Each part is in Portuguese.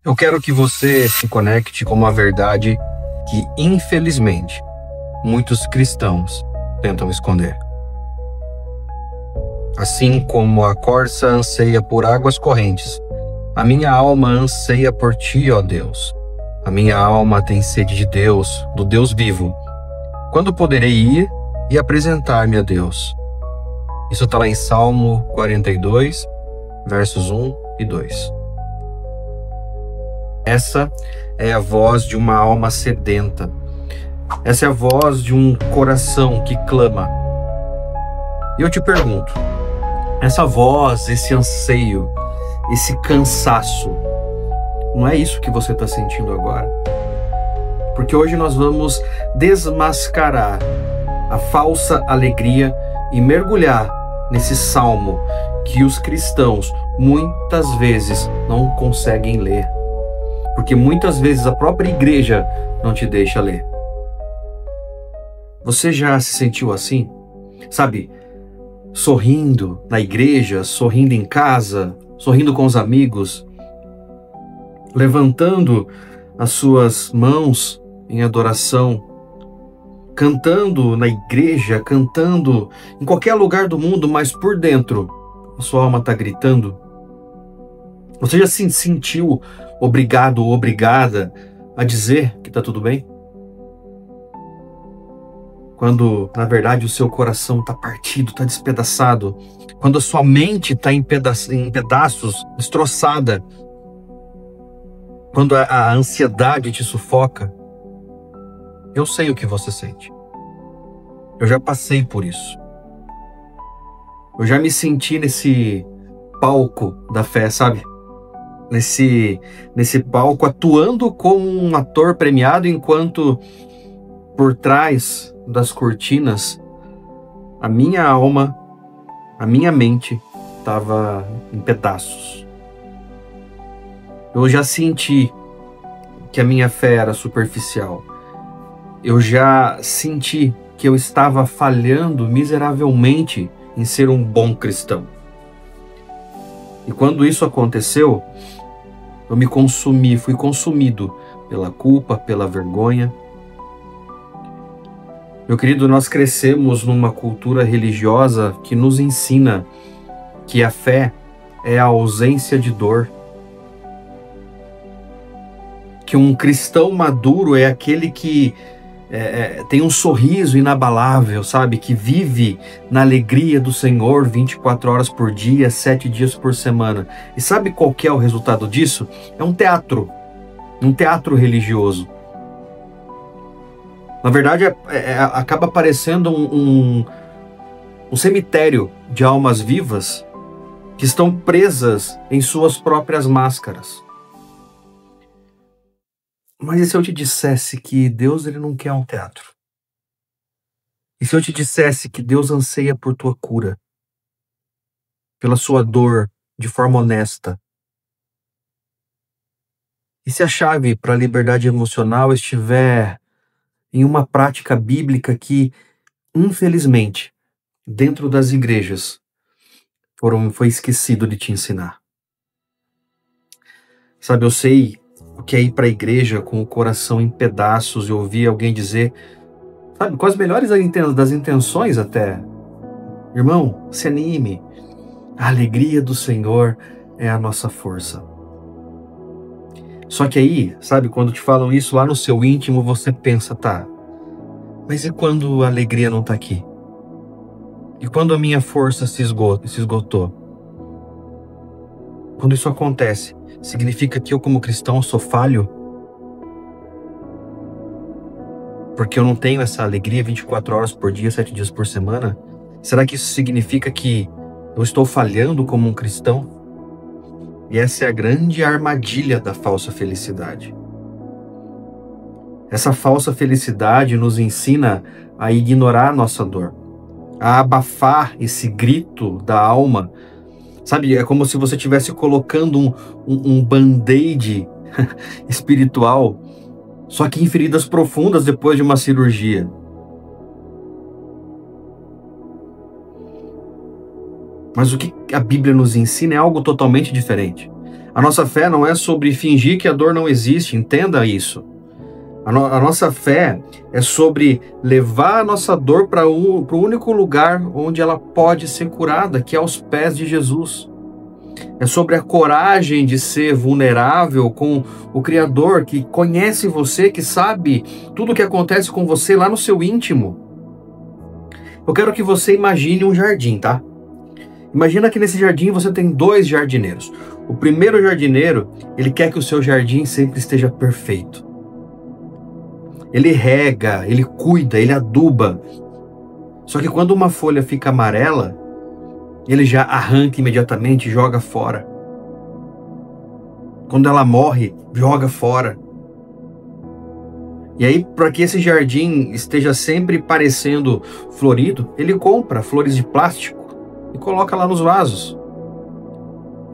Eu quero que você se conecte com uma verdade que, infelizmente, muitos cristãos tentam esconder. Assim como a corça anseia por águas correntes, a minha alma anseia por ti, ó Deus. A minha alma tem sede de Deus, do Deus vivo. Quando poderei ir e apresentar-me a Deus? Isso está lá em Salmo 42, versos 1 e 2. Essa é a voz de uma alma sedenta. Essa é a voz de um coração que clama. E eu te pergunto, essa voz, esse anseio, esse cansaço, não é isso que você está sentindo agora? Porque hoje nós vamos desmascarar a falsa alegria e mergulhar nesse salmo que os cristãos muitas vezes não conseguem ler. Porque muitas vezes a própria igreja não te deixa ler. Você já se sentiu assim? Sabe, sorrindo na igreja, sorrindo em casa, sorrindo com os amigos, levantando as suas mãos em adoração, cantando na igreja, cantando em qualquer lugar do mundo, mas por dentro a sua alma está gritando. Você já se sentiu obrigado ou obrigada a dizer que está tudo bem? Quando, na verdade, o seu coração está partido, está despedaçado. Quando a sua mente está em pedaços, destroçada. Quando a ansiedade te sufoca. Eu sei o que você sente. Eu já passei por isso. Eu já me senti nesse palco da fé, sabe? Nesse palco, atuando como um ator premiado, enquanto por trás das cortinas a minha alma, a minha mente estava em pedaços. Eu já senti que a minha fé era superficial. Eu já senti que eu estava falhando miseravelmente em ser um bom cristão. E quando isso aconteceu, eu me consumi, fui consumido pela culpa, pela vergonha. Meu querido, nós crescemos numa cultura religiosa que nos ensina que a fé é a ausência de dor. Que um cristão maduro é aquele que tem um sorriso inabalável, sabe? Que vive na alegria do Senhor 24 horas por dia, 7 dias por semana. E sabe qual que é o resultado disso? É um teatro religioso. Na verdade, acaba parecendo um cemitério de almas vivas que estão presas em suas próprias máscaras. Mas e se eu te dissesse que Deus ele não quer um teatro? E se eu te dissesse que Deus anseia por tua cura, pela sua dor, de forma honesta? E se a chave para a liberdade emocional estiver em uma prática bíblica que, infelizmente, dentro das igrejas, foi esquecido de te ensinar? Sabe, eu sei o que é ir para a igreja com o coração em pedaços e ouvir alguém dizer, sabe, com as melhores das intenções até: irmão, se anime, a alegria do Senhor é a nossa força. Só que aí, sabe, quando te falam isso lá no seu íntimo, você pensa, tá, mas e quando a alegria não tá aqui? E quando a minha força se esgotou? Quando isso acontece, significa que eu, como cristão, sou falho? Porque eu não tenho essa alegria 24 horas por dia, 7 dias por semana? Será que isso significa que eu estou falhando como um cristão? E essa é a grande armadilha da falsa felicidade. Essa falsa felicidade nos ensina a ignorar a nossa dor, a abafar esse grito da alma. Sabe, é como se você estivesse colocando um band-aid espiritual, só que em feridas profundas depois de uma cirurgia. Mas o que a Bíblia nos ensina é algo totalmente diferente. A nossa fé não é sobre fingir que a dor não existe, entenda isso. A nossa fé é sobre levar a nossa dor para o único lugar onde ela pode ser curada, que é aos pés de Jesus. É sobre a coragem de ser vulnerável com o Criador, que conhece você, que sabe tudo o que acontece com você lá no seu íntimo. Eu quero que você imagine um jardim, tá? Imagina que nesse jardim você tem 2 jardineiros. O primeiro jardineiro, ele quer que o seu jardim sempre esteja perfeito. Ele rega, ele cuida, ele aduba. Só que quando uma folha fica amarela, ele já arranca imediatamente e joga fora. Quando ela morre, joga fora. E aí, para que esse jardim esteja sempre parecendo florido, ele compra flores de plástico e coloca lá nos vasos.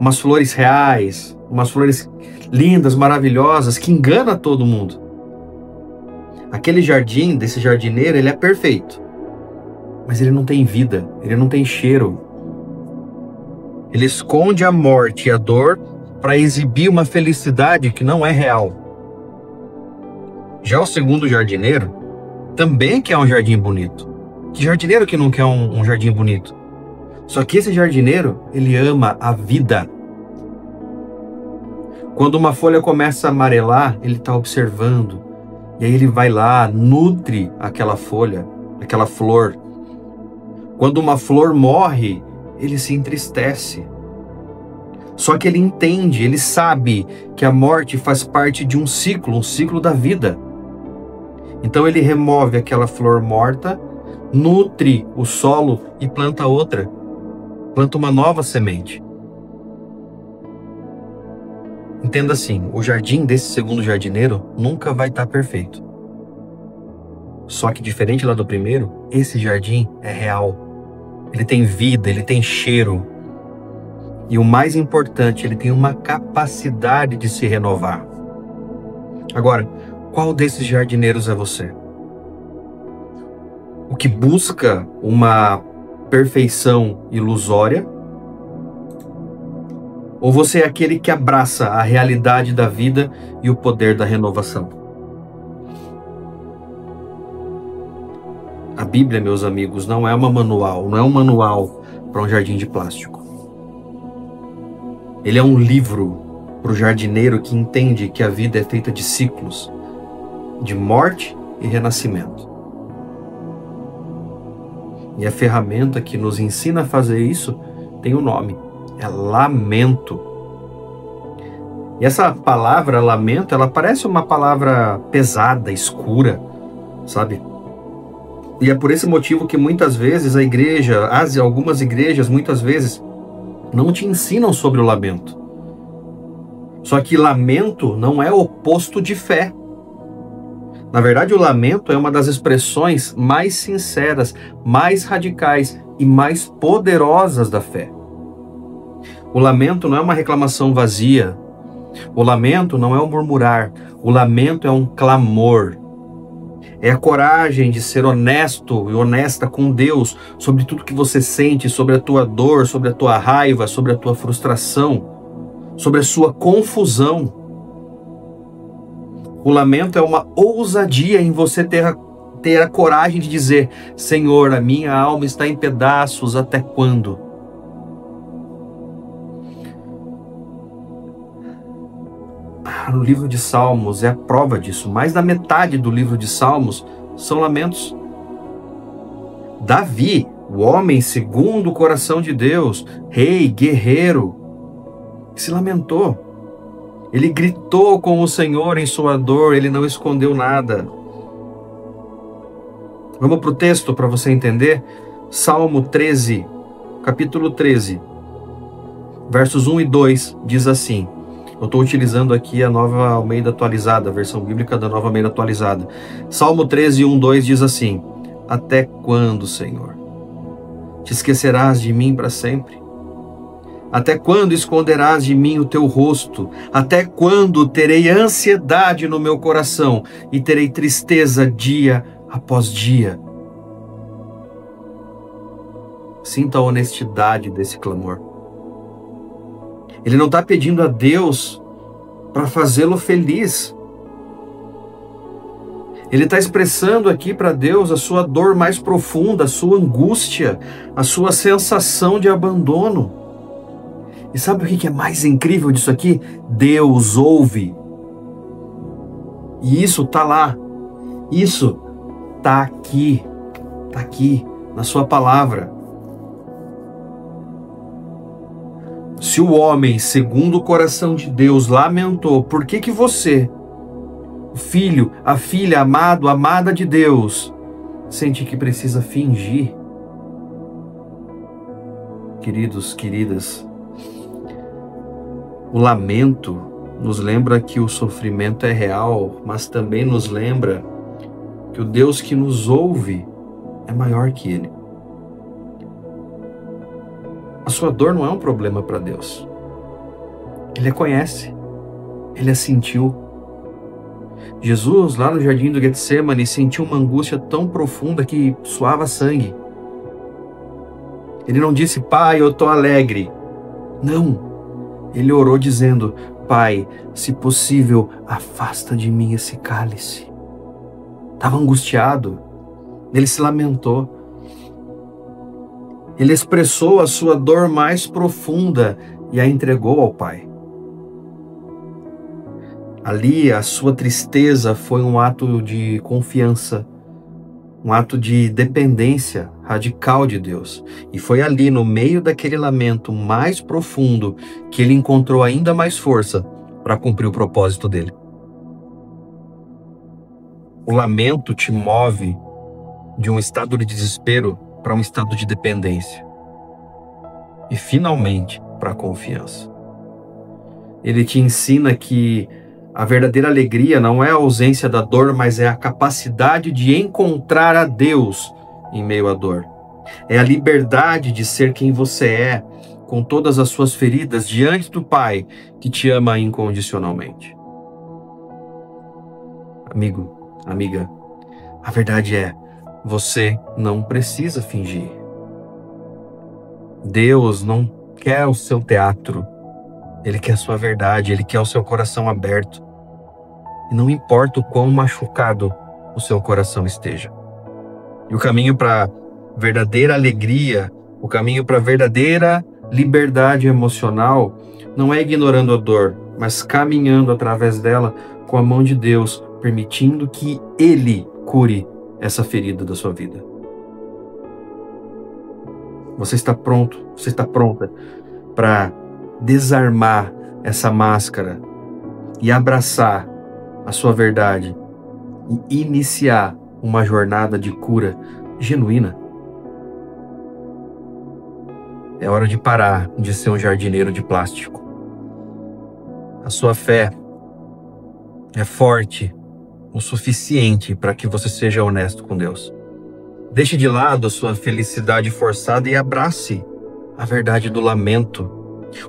Umas flores reais, umas flores lindas, maravilhosas, que engana todo mundo. Aquele jardim desse jardineiro, ele é perfeito. Mas ele não tem vida, ele não tem cheiro. Ele esconde a morte e a dor para exibir uma felicidade que não é real. Já o segundo jardineiro também quer um jardim bonito. Que jardineiro que não quer um jardim bonito? Só que esse jardineiro, ele ama a vida. Quando uma folha começa a amarelar, ele está observando. E aí ele vai lá, nutre aquela folha, aquela flor. Quando uma flor morre, ele se entristece. Só que ele entende, ele sabe que a morte faz parte de um ciclo da vida. Então ele remove aquela flor morta, nutre o solo e planta outra. Planta uma nova semente. Entenda assim, o jardim desse segundo jardineiro nunca vai estar perfeito. Só que diferente lá do primeiro, esse jardim é real. Ele tem vida, ele tem cheiro. E o mais importante, ele tem uma capacidade de se renovar. Agora, qual desses jardineiros é você? O que busca uma perfeição ilusória? Ou você é aquele que abraça a realidade da vida e o poder da renovação? A Bíblia, meus amigos, não é um manual para um jardim de plástico. Ele é um livro para o jardineiro que entende que a vida é feita de ciclos, de morte e renascimento. E a ferramenta que nos ensina a fazer isso tem um nome, é lamento. E essa palavra lamento, ela parece uma palavra pesada, escura, sabe? E é por esse motivo que muitas vezes a igreja, algumas igrejas, muitas vezes, não te ensinam sobre o lamento. Só que lamento não é oposto de fé. Na verdade, o lamento é uma das expressões mais sinceras, mais radicais e mais poderosas da fé. O lamento não é uma reclamação vazia. O lamento não é um murmurar. O lamento é um clamor. É a coragem de ser honesto e honesta com Deus sobre tudo que você sente, sobre a tua dor, sobre a tua raiva, sobre a tua frustração, sobre a sua confusão. O lamento é uma ousadia em você ter a coragem de dizer: Senhor, a minha alma está em pedaços, até quando? No livro de Salmos é a prova disso. Mais da metade do livro de Salmos são lamentos. Davi, o homem segundo o coração de Deus, rei, guerreiro, se lamentou. Ele gritou com o Senhor em sua dor, ele não escondeu nada. Vamos para o texto para você entender? Salmo 13, capítulo 13, versos 1 e 2, diz assim. Eu estou utilizando aqui a Nova Almeida Atualizada, a versão bíblica da Nova Almeida Atualizada. Salmo 13, 1, 2 diz assim: Até quando, Senhor? Te esquecerás de mim para sempre? Até quando esconderás de mim o teu rosto? Até quando terei ansiedade no meu coração e terei tristeza dia após dia? Sinta a honestidade desse clamor. Ele não está pedindo a Deus para fazê-lo feliz. Ele está expressando aqui para Deus a sua dor mais profunda, a sua angústia, a sua sensação de abandono. E sabe o que é mais incrível disso aqui? Deus ouve. E isso está lá. Isso está aqui. Está aqui, na sua palavra. Se o homem, segundo o coração de Deus, lamentou, por que você, o filho, a filha, amado, amada de Deus, sente que precisa fingir? Queridos, queridas, o lamento nos lembra que o sofrimento é real, mas também nos lembra que o Deus que nos ouve é maior que ele. A sua dor não é um problema para Deus. Ele a conhece, ele a sentiu. Jesus, lá no jardim do Getsemane, sentiu uma angústia tão profunda que suava sangue. Ele não disse, Pai, eu estou alegre. Não. Ele orou dizendo, Pai, se possível, afasta de mim esse cálice. Estava angustiado. Ele se lamentou. Ele expressou a sua dor mais profunda e a entregou ao Pai. Ali, a sua tristeza foi um ato de confiança, um ato de dependência radical de Deus. E foi ali, no meio daquele lamento mais profundo, que ele encontrou ainda mais força para cumprir o propósito dele. O lamento te move de um estado de desespero para um estado de dependência. E finalmente para a confiança. Ele te ensina que a verdadeira alegria não é a ausência da dor, mas é a capacidade de encontrar a Deus em meio à dor. É a liberdade de ser quem você é, com todas as suas feridas, diante do Pai que te ama incondicionalmente. Amigo, amiga, a verdade é, você não precisa fingir. Deus não quer o seu teatro. Ele quer a sua verdade, Ele quer o seu coração aberto. E não importa o quão machucado o seu coração esteja. E o caminho para verdadeira alegria, o caminho para verdadeira liberdade emocional, não é ignorando a dor, mas caminhando através dela com a mão de Deus, permitindo que Ele cure essa ferida da sua vida. Você está pronto, você está pronta para desarmar essa máscara e abraçar a sua verdade e iniciar uma jornada de cura genuína? É hora de parar de ser um jardineiro de plástico. A sua fé é forte o suficiente para que você seja honesto com Deus. Deixe de lado a sua felicidade forçada e abrace a verdade do lamento.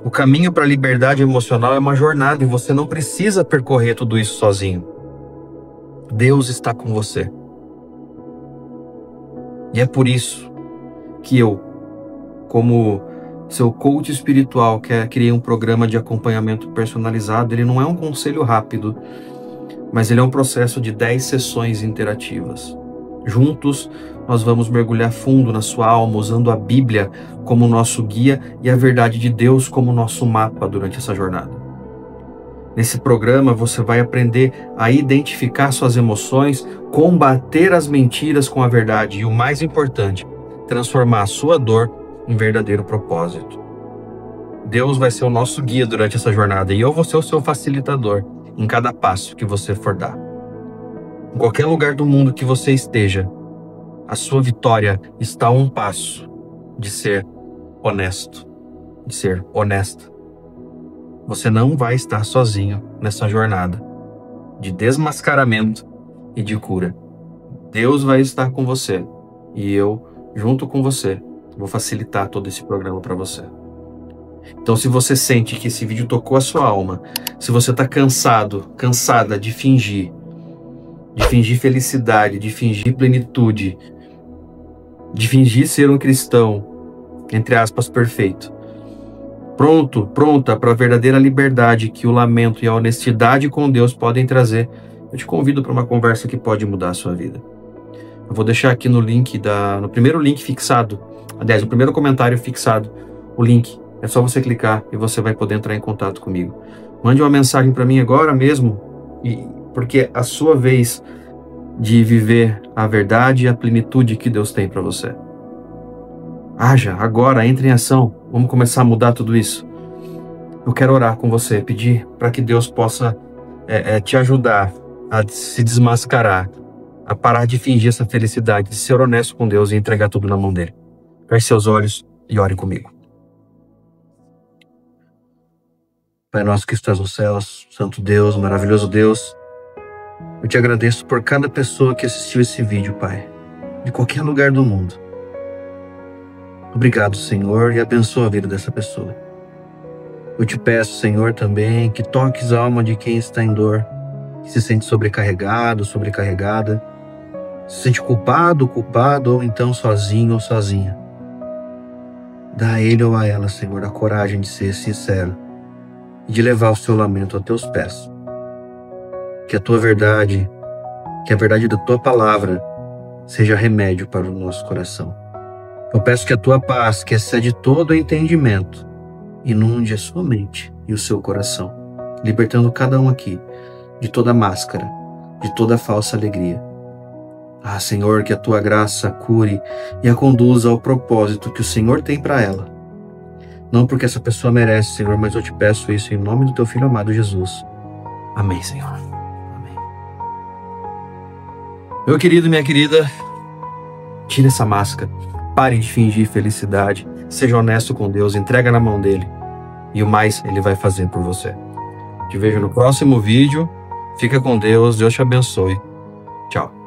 O caminho para a liberdade emocional é uma jornada e você não precisa percorrer tudo isso sozinho. Deus está com você. E é por isso que eu, como seu coach espiritual, criei um programa de acompanhamento personalizado. Ele não é um conselho rápido, mas ele é um processo de 10 sessões interativas. Juntos, nós vamos mergulhar fundo na sua alma, usando a Bíblia como nosso guia e a verdade de Deus como nosso mapa durante essa jornada. Nesse programa, você vai aprender a identificar suas emoções, combater as mentiras com a verdade e, o mais importante, transformar a sua dor em verdadeiro propósito. Deus vai ser o nosso guia durante essa jornada e eu vou ser o seu facilitador em cada passo que você for dar. Em qualquer lugar do mundo que você esteja, a sua vitória está a um passo de ser honesto, de ser honesta. Você não vai estar sozinho nessa jornada de desmascaramento e de cura. Deus vai estar com você e eu, junto com você, vou facilitar todo esse programa para você. Então, se você sente que esse vídeo tocou a sua alma, se você está cansado, cansada de fingir felicidade, de fingir plenitude, de fingir ser um cristão, entre aspas, perfeito, pronta para a verdadeira liberdade que o lamento e a honestidade com Deus podem trazer, eu te convido para uma conversa que pode mudar a sua vida. Eu vou deixar aqui no primeiro link fixado, aliás, no primeiro comentário fixado, o link. É só você clicar e você vai poder entrar em contato comigo. Mande uma mensagem para mim agora mesmo, porque é a sua vez de viver a verdade e a plenitude que Deus tem para você. Haja, agora, entre em ação. Vamos começar a mudar tudo isso. Eu quero orar com você, pedir para que Deus possa te ajudar a se desmascarar, a parar de fingir essa felicidade, de ser honesto com Deus e entregar tudo na mão dele. Feche seus olhos e ore comigo. Pai nosso que estás nos céus, Santo Deus, maravilhoso Deus, eu te agradeço por cada pessoa que assistiu esse vídeo, Pai, de qualquer lugar do mundo. Obrigado, Senhor, e abençoa a vida dessa pessoa. Eu te peço, Senhor, também que toques a alma de quem está em dor, que se sente sobrecarregado, sobrecarregada, se sente culpado, ou então sozinho ou sozinha. Dá a ele ou a ela, Senhor, a coragem de ser sincero e de levar o seu lamento aos teus pés. Que a tua verdade, que a verdade da tua palavra seja remédio para o nosso coração. Eu peço que a tua paz, que excede todo o entendimento, inunde a sua mente e o seu coração, libertando cada um aqui de toda máscara, de toda falsa alegria. Ah, Senhor, que a tua graça a cure e a conduza ao propósito que o Senhor tem para ela. Não porque essa pessoa merece, Senhor, mas eu te peço isso em nome do teu Filho amado Jesus. Amém, Senhor. Amém. Meu querido, minha querida, tire essa máscara. Pare de fingir felicidade. Seja honesto com Deus, entrega na mão dele. E o mais ele vai fazer por você. Te vejo no próximo vídeo. Fica com Deus. Deus te abençoe. Tchau.